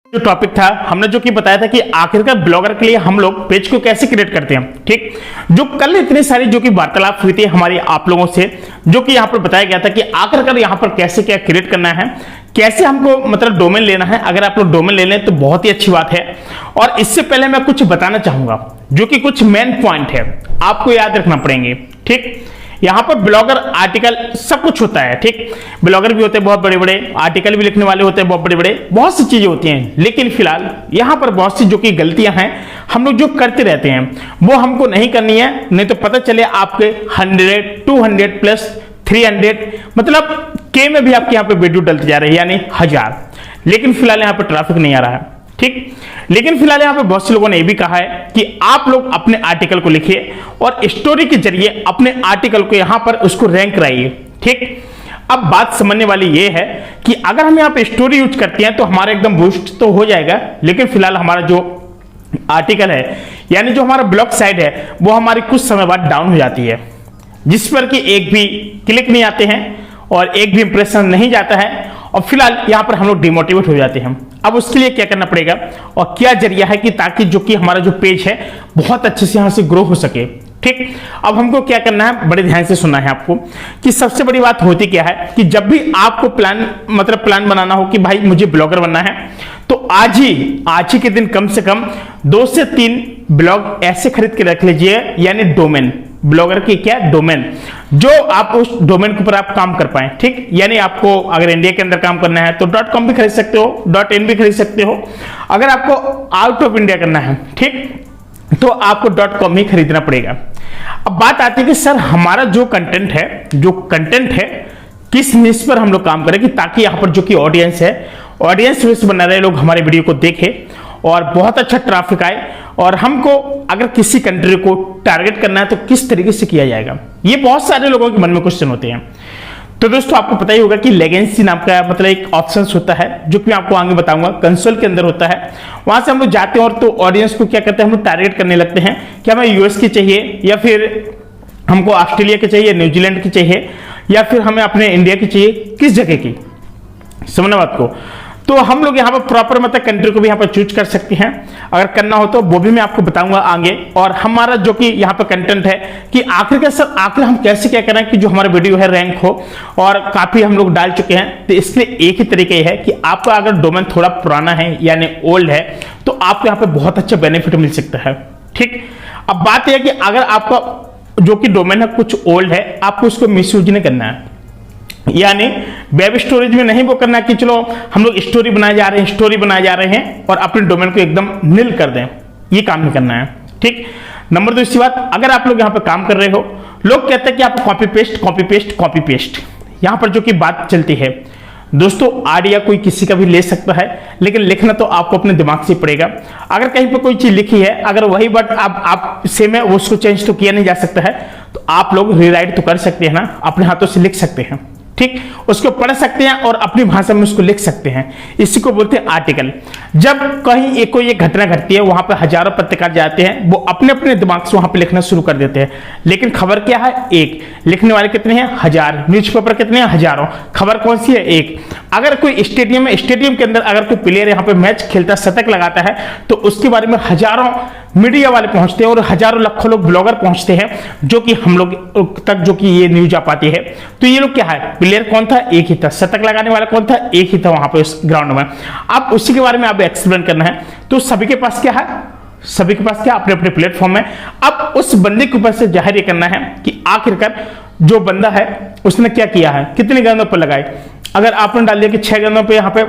जो टॉपिक था हमने जो कि बताया था कि आखिरकार ब्लॉगर के लिए हम लोग पेज को कैसे क्रिएट करते हैं। ठीक, जो कल इतनी सारी जो कि वार्तालाप हुई थी हमारी आप लोगों से, जो कि यहाँ पर बताया गया था कि आखिरकार यहाँ पर कैसे क्या क्रिएट करना है, कैसे हमको मतलब डोमेन लेना है। अगर आप लोग डोमेन ले लें तो बहुत ही अच्छी बात है। और इससे पहले मैं कुछ बताना चाहूंगा जो कि कुछ मेन पॉइंट है आपको याद रखना पड़ेंगे। ठीक, यहाँ पर ब्लॉगर आर्टिकल सब कुछ होता है। ठीक, ब्लॉगर भी होते हैं बहुत बड़े बड़े, आर्टिकल भी लिखने वाले होते हैं बहुत बड़े बड़े, बहुत सी चीजें होती हैं। लेकिन फिलहाल यहाँ पर बहुत सी जो कि गलतियां हैं हम लोग जो करते रहते हैं वो हमको नहीं करनी है, नहीं तो पता चले आपके 100, 200 प्लस 300 मतलब के में भी आपके यहाँ पे वीडियो डलते जा रहे हैं, यानी 1000। लेकिन फिलहाल यहाँ पर ट्रैफिक नहीं आ रहा है। ठीक, लेकिन फिलहाल यहाँ पे बहुत से लोगों ने यह भी कहा है कि आप लोग अपने आर्टिकल को लिखिए और स्टोरी के जरिए अपने आर्टिकल को यहाँ पर उसको रैंक कराइए। ठीक, अब बात समझने वाली ये है कि अगर हम यहाँ पे स्टोरी यूज करते हैं तो हमारा एकदम बूस्ट तो हो जाएगा, लेकिन फिलहाल हमारा जो आर्टिकल है यानी जो हमारा ब्लॉग साइट है वो हमारी कुछ समय बाद डाउन हो जाती है, जिस पर कि एक भी क्लिक नहीं आते हैं और एक भी इंप्रेशन नहीं जाता है, और फिलहाल यहाँ पर हम लोग डिमोटिवेट हो जाते हैं। अब उसके लिए क्या करना पड़ेगा और क्या जरिया है कि ताकि जो कि हमारा जो पेज है बहुत अच्छे से यहाँ से ग्रो हो सके। ठीक, अब हमको क्या करना है, बड़े ध्यान से सुनना है आपको कि सबसे बड़ी बात होती क्या है कि जब भी आपको प्लान बनाना हो कि भाई मुझे ब्लॉगर बनना है, तो आज ही के दिन कम से कम 2 से 3 ब्लॉग ऐसे खरीद के रख लीजिए, यानी डोमेन, ब्लॉगर की क्या डोमेन, जो आप उस डोमेन के ऊपर आप काम कर पाए। ठीक, यानी आपको अगर इंडिया के अंदर काम करना है तो .com भी खरीद सकते हो, .in भी खरीद सकते हो। अगर आपको आउट ऑफ इंडिया करना है ठीक, तो आपको .com ही खरीदना पड़ेगा। अब बात आती है कि सर हमारा जो कंटेंट है किस निश पर हम लोग काम करें कि ताकि यहाँ पर जो कि ऑडियंस बेस बना रहे, लोग हमारे वीडियो को देखें और बहुत अच्छा ट्रैफिक आए। और हमको अगर किसी कंट्री को टारगेट करना है तो किस तरीके से किया जाएगा, ये बहुत सारे लोगों के मन में क्वेश्चन होते हैं। तो दोस्तों आपको पता ही होगा कि लेगेंसी नाम का मतलब एक ऑप्शन होता है जो कि मैं आपको आगे बताऊंगा, कंसोल के अंदर होता है। वहां से हम लोग जाते हैं और तो ऑडियंस को क्या करते हैं, हम लोग टारगेट करने लगते हैं कि हमें यूएस की चाहिए, या फिर हमको ऑस्ट्रेलिया की चाहिए, न्यूजीलैंड की चाहिए, या फिर हमें अपने इंडिया की चाहिए, किस जगह की, समझना बात को। तो हम लोग यहाँ पर प्रॉपर मतलब कंट्री को भी यहाँ पर चूज कर सकते हैं, अगर करना हो तो वो भी मैं आपको बताऊंगा आगे। और हमारा जो कि यहाँ पर कंटेंट है कि आखिर हम कैसे क्या करें कि जो हमारा वीडियो है रैंक हो, और काफी हम लोग डाल चुके हैं। तो इसके लिए एक ही तरीके है कि आपका अगर डोमेन थोड़ा पुराना है यानी ओल्ड है तो आपको यहाँ पे बहुत अच्छा बेनिफिट मिल सकता है। ठीक, अब बात यह है कि अगर आपका जो कि डोमेन है कुछ ओल्ड है, आपको उसको मिसयूज नहीं करना है, यानी वेब स्टोरेज में नहीं वो करना कि चलो हम लोग स्टोरी बनाए जा रहे हैं और अपने डोमेन को एकदम नील कर दें, ये काम नहीं करना है। ठीक, नंबर 2 बात, अगर आप लोग यहाँ पे काम कर रहे हो, लोग कहते हैं कि आप कॉपी पेस्ट यहाँ पर जो कि बात चलती है दोस्तों, आइडिया कोई किसी का भी ले सकता है, लेकिन लिखना तो आपको अपने दिमाग से पड़ेगा। अगर कहीं पर कोई चीज लिखी है, अगर वही वर्ड आप सेम है, उसको चेंज तो किया नहीं जा सकता है, तो आप लोग रीराइट तो कर सकते हैं ना, अपने हाथों से लिख सकते हैं। ठीक, उसको पढ़ सकते हैं और अपनी भाषा में उसको लिख सकते हैं, इसी को बोलते हैं आर्टिकल। जब कहीं कोई एक घटना घटती है, वहां पर हजारों पत्रकार जाते हैं, वो अपने अपने दिमाग से वहां पे लिखना शुरू कर देते हैं, लेकिन खबर क्या है, एक, लिखने वाले कितने हैं, 1000, न्यूज़पेपर कितने हैं, हजारों, खबर कौन सी है, एक। अगर कोई स्टेडियम के अंदर अगर कोई प्लेयर यहाँ पे मैच खेलता, शतक लगाता है, तो उसके बारे में हजारों मीडिया वाले पहुंचते हैं और हजारों लाखों लोग ब्लॉगर पहुंचते हैं, जो कि हम लोग तक जो कि ये न्यूज आ पाती है। तो ये लोग क्या है, प्लेयर कौन था, एक ही था, शतक लगाने वाला कौन था, एक ही था वहां पे उस ग्राउंड में। अब उसी के बारे में आप एक्सप्लेन करना है, तो सभी के पास क्या है, अपने अपने प्लेटफॉर्म है। अब उस बंदे के ऊपर से जाहिर ये करना है कि आखिरकार जो बंदा है उसने क्या किया है, कितने गेंदों पर लगाए। अगर आपने डाल दिया कि 6 गेंदों पे यहाँ पे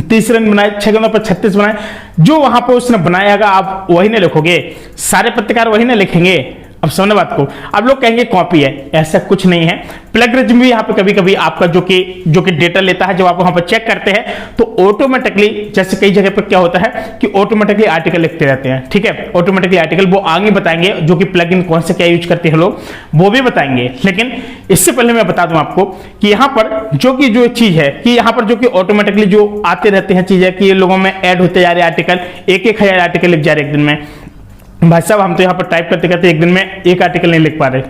30 रन बनाए, 6 गेंदों पर 36 बनाए, जो वहां पर उसने बनाया, आप वही ना लिखोगे, सारे पत्रकार वही ना लिखेंगे। अब समझना बात को, अब लोग कहेंगे कॉपी है, ऐसा कुछ नहीं है। प्लेगरिज्म भी यहाँ पे कभी कभी आपका जो कि डेटा लेता है, जब आप वहां पर चेक करते हैं तो ऑटोमेटिकली, जैसे कई जगह पर क्या होता है कि ऑटोमेटिकली आर्टिकल लिखते रहते हैं। ठीक है, ऑटोमेटिकली आर्टिकल वो आगे बताएंगे, जो कि प्लगइन कौन सा क्या यूज करते हैं लोग, वो भी बताएंगे। लेकिन इससे पहले मैं बता दूं आपको कि यहाँ पर जो चीज है कि यहाँ पर जो कि ऑटोमेटिकली जो आते रहते हैं चीजें कि लोगों में ऐड होते जा रहे आर्टिकल, 1,000 आर्टिकल लिख जा रहे एक दिन में। भाई साहब हम तो यहाँ पर टाइप करते करते एक दिन में एक आर्टिकल नहीं लिख पा रहे।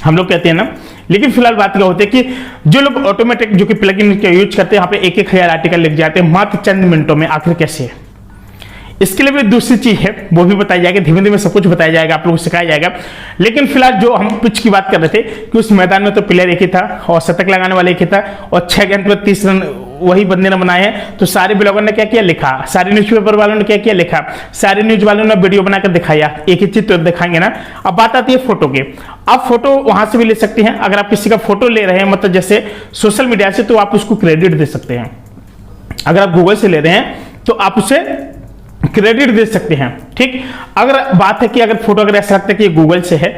हम लोग कहते हैं ना लेकिन फिलहाल बात क्या होती है कि जो लोग ऑटोमेटिक जो कि प्लगइन यूज करते हैं, यहाँ पे 1,000 आर्टिकल लिख जाते हैं मात्र चंद मिनटों में। आखिर कैसे है, इसके लिए भी दूसरी चीज है, वो भी बताई जाएगी, धीमे धीमे सब कुछ बताया जाएगा, आप लोगों को सिखाया जाएगा। लेकिन फिलहाल जो हम पिच की बात कर रहे थे कि उस मैदान में तो प्लेयर एक ही था और शतक लगाने वाले एक ही था और 6 गेंद पर 30 रन वही बंदे ने बनाए हैं। तो सारे ब्लॉगर ने क्या किया, लिखा, सारे न्यूज़पेपर वालों ने क्या किया, लिखा, सारे न्यूज वालों ने वीडियो बनाकर दिखाया, एक ही चीज तो दिखाएंगे ना। अब बात आती है फोटो की। आप फोटो वहां से भी ले सकते हैं, अगर आप किसी का फोटो ले रहे हैं मतलब जैसे सोशल मीडिया से, तो आप उसको क्रेडिट दे सकते हैं। अगर आप गूगल से ले रहे हैं तो आप उसे क्रेडिट दे सकते हैं, ठीक। अगर बात है कि अगर फोटो अगर ऐसा लगता है कि गूगल से है,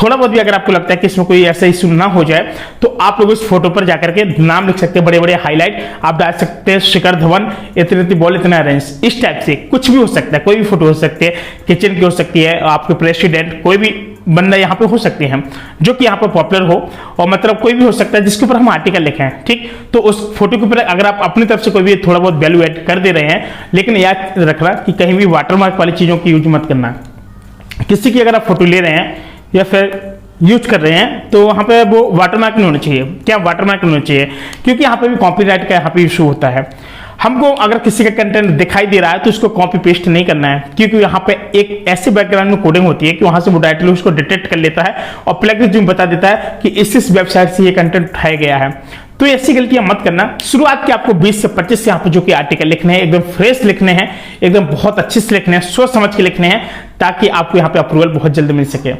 थोड़ा बहुत भी अगर आपको लगता है कि इसमें कोई ऐसा इशू ना हो जाए, तो आप लोग उस फोटो पर जाकर के नाम लिख सकते हैं, बड़े बड़े हाईलाइट आप डाल सकते हैं, शिखर धवन इतनी इतनी बॉल इतना रेंज, इस टाइप से कुछ भी हो सकता है। कोई भी फोटो हो सकती है, किचन की हो सकती है, आपके प्रेसिडेंट, कोई भी बंदा यहाँ पे हो सकते हैं जो कि यहाँ पर पॉपुलर हो, और मतलब कोई भी हो सकता है जिसके ऊपर हम आर्टिकल लिखे हैं, ठीक। तो उस फोटो के ऊपर अगर आप अपनी तरफ से कोई भी थोड़ा बहुत वैल्यू ऐड कर दे रहे हैं, लेकिन याद रखना कि कहीं भी वाटरमार्क वाली चीजों की यूज मत करना। किसी की अगर आप फोटो ले रहे हैं या फिर यूज कर रहे हैं तो वहां पे वो वाटरमार्क नहीं होना चाहिए। क्या वाटरमार्क नहीं होना चाहिए? क्योंकि यहाँ पे भी कॉपीराइट का यहाँ पे इशू होता है। हमको अगर किसी का कंटेंट दिखाई दे रहा है तो उसको कॉपी पेस्ट नहीं करना है, क्योंकि यहाँ पे एक ऐसे बैकग्राउंड में कोडिंग होती है कि वहां से वो डायरेक्टली उसको डिटेक्ट कर लेता है और प्लगइन बता देता है कि इस वेबसाइट से ये कंटेंट उठाया गया है। तो ऐसी गलतियां मत करना। शुरुआत के आपको 20 से 25 यहाँ पे जो कि आर्टिकल लिखने हैं, एकदम फ्रेश लिखने हैं, एकदम बहुत अच्छे से लिखने हैं, सोच समझ के लिखने हैं, ताकि आपको यहाँ पे अप्रूवल बहुत जल्द मिल सके।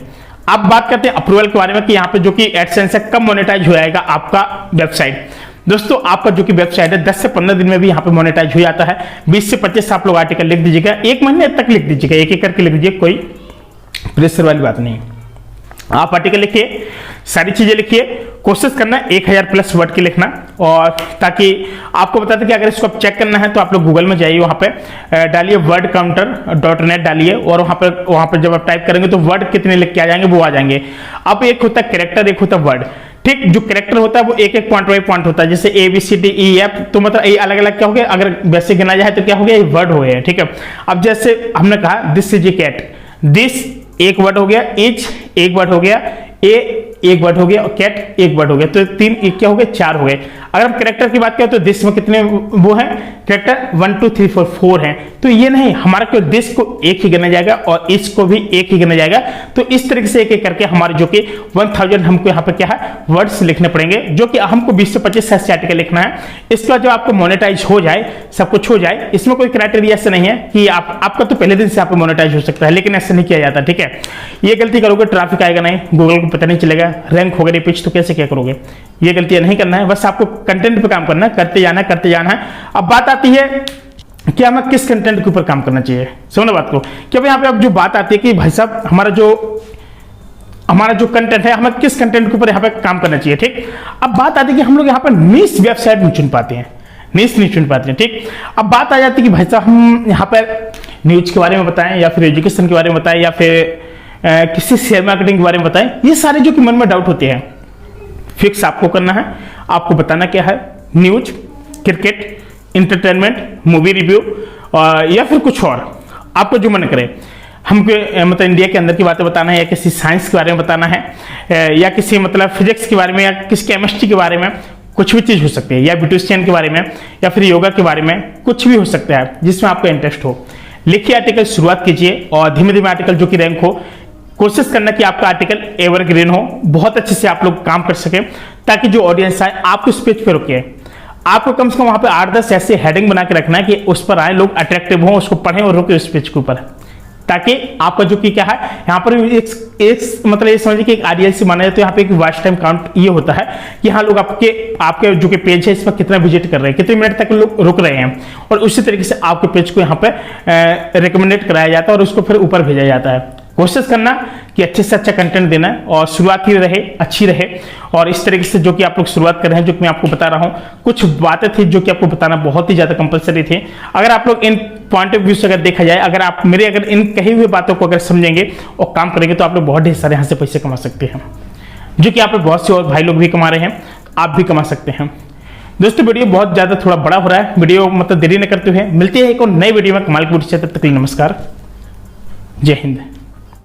अब बात करते हैं अप्रूवल के बारे में कि यहाँ पे जो कि एडसेंस है कब मोनेटाइज हो जाएगा आपका वेबसाइट। दोस्तों आपका जो कि वेबसाइट है 10 से 15 दिन में भी यहाँ पे मोनेटाइज हो जाता है। 20 से 25 आप लोग आर्टिकल लिख दीजिएगा, 1 महीने तक लिख दीजिएगा, एक एक करके लिख दीजिए, कोई प्रेशर वाली बात नहीं। आप आर्टिकल लिखिए, सारी चीजें लिखिए, कोशिश करना 1000 प्लस वर्ड की लिखना, और ताकि आपको बता दें कि अगर इसको आप चेक करना है तो आप लोग गूगल में जाइए, वहां पे डालिए wordcounter.net डालिए, और वहां पर जब आप टाइप करेंगे तो वर्ड कितने लिख के आ जाएंगे, वो आ जाएंगे। अब एक होता है कैरेक्टर, एक होता है वर्ड, ठीक। जो कैरेक्टर होता है वो एक एक पॉइंट बाई पॉइंट होता है, जैसे ABCDEF, तो मतलब ये अलग अलग क्या हो गया, अगर वैसे गिना जाए तो क्या हो गया, ये वर्ड हो गया, ठीक है। अब जैसे हमने कहा this is a cat, this एक वर्ड हो गया, इज एक वर्ड हो गया, ए एक वर्ड हो गया, और कैट एक वर्ड हो गया, तो 3 एक क्या हो गए, 4 हो गए। अगर हम कैरेक्टर की बात करें तो दिस में कितने वो हैं कैरेक्टर, 1 2 3 4 4 हैं। तो ये नहीं, हमारा क्यों दिस को एक ही गिना जाएगा और इसको भी एक ही गिना जाएगा। तो इस तरीके से एक एक करके हमारे जो कि 1000 हमको यहाँ पे क्या है वर्ड्स लिखने पड़ेंगे, जो कि हमको 20 से 25 ऐसे आर्टिकल लिखना है। इसके बाद जब आपको मोनेटाइज हो जाए, सब कुछ हो जाए, इसमें कोई क्राइटेरिया ऐसा नहीं है कि आपका तो पहले दिन से आप मोनेटाइज हो सकता है, लेकिन ऐसा नहीं किया जाता, ठीक है। ये गलती करोगे ट्रैफिक आएगा नहीं, गूगल को पता नहीं चलेगा, रैंक हो गए पिच, तो कैसे क्या करोगे। ये गलतियां नहीं करना है, बस आपको कंटेंट पे काम करना है, करते जाना है। अब बात आती है कि हमें किस कंटेंट के ऊपर काम करना चाहिए। समझना बात को, कि अब यहाँ पे अब जो बात आती है कि भाई साहब हमारा जो कंटेंट है, हमें किस कंटेंट के ऊपर यहाँ पे काम करना चाहिए, ठीक। अब बात आती है कि हम लोग यहाँ पर नीश वेबसाइट नहीं चुन पाते हैं, नीश नहीं चुन पाते हैं, ठीक। अब बात आ जाती है कि भाई साहब हम यहाँ पर न्यूज के बारे में बताएं, या फिर एजुकेशन के बारे में बताएं, या फिर किसी शेयर मार्केटिंग के बारे में बताएं। ये सारे जो कि मन में डाउट होते हैं, फिक्स आपको करना है। आपको बताना क्या है, news, cricket, entertainment, movie review, या फिर कुछ और आपको जो मन करे। हमको मतलब इंडिया के अंदर की बातें बताना है, या किसी साइंस के बारे में बताना है, या किसी मतलब फिजिक्स के बारे में, या किसी केमिस्ट्री के बारे में, कुछ भी चीज हो सकती है, या ब्यूटिशियन के बारे में, या फिर योगा के बारे में, कुछ भी हो सकता है जिसमें आपका इंटरेस्ट हो। लिखिए आर्टिकल, शुरुआत कीजिए, और धीमे धीमे आर्टिकल जो कि रैंक हो, कोशिश करना कि आपका आर्टिकल एवरग्रीन हो, बहुत अच्छे से आप लोग काम कर सके, ताकि जो ऑडियंस आए आपको उस पेज पे रुके। आपको कम से कम वहां पे 8-10 ऐसे हेडिंग बना के रखना है कि उस पर आए लोग, अट्रैक्टिव हो, उसको पढ़ें और रुके उस पेज के ऊपर, ताकि आपका जो कि क्या है यहाँ पर एक मतलब ये समझिए कि एक आईडीएलसी माना जाए, तो यहाँ पे एक वॉच टाइम काउंट ये होता है कि हाँ लोग आपके जो कि पेज है इस पर कितना विजिट कर रहे हैं, कितने मिनट तक लोग रुक रहे हैं, और उसी तरीके से आपके पेज को यहाँ पे रिकमेंडेड कराया जाता है और उसको फिर ऊपर भेजा जाता है। कोशिश करना कि अच्छे से अच्छा कंटेंट देना है, और शुरुआत ही रहे, अच्छी रहे। और इस तरीके से जो कि आप लोग शुरुआत कर रहे हैं, जो कि मैं आपको बता रहा हूं, कुछ बातें थी जो कि आपको बताना बहुत ही ज्यादा कंपलसरी थी। अगर आप लोग इन पॉइंट ऑफ व्यू से अगर देखा जाए, अगर इन कही हुई बातों को अगर समझेंगे और काम करेंगे, तो आप लोग बहुत ढेर सारे यहाँ से पैसे कमा सकते हैं, जो कि आप लोग बहुत से और भाई लोग भी कमा रहे हैं, आप भी कमा सकते हैं। दोस्तों वीडियो बहुत ज्यादा थोड़ा बड़ा हो रहा है, वीडियो मतलब देरी न करते हुए मिलते हैं एक और नई वीडियो में कमाल की वीडियो से। तब तक के लिए नमस्कार, जय हिंद।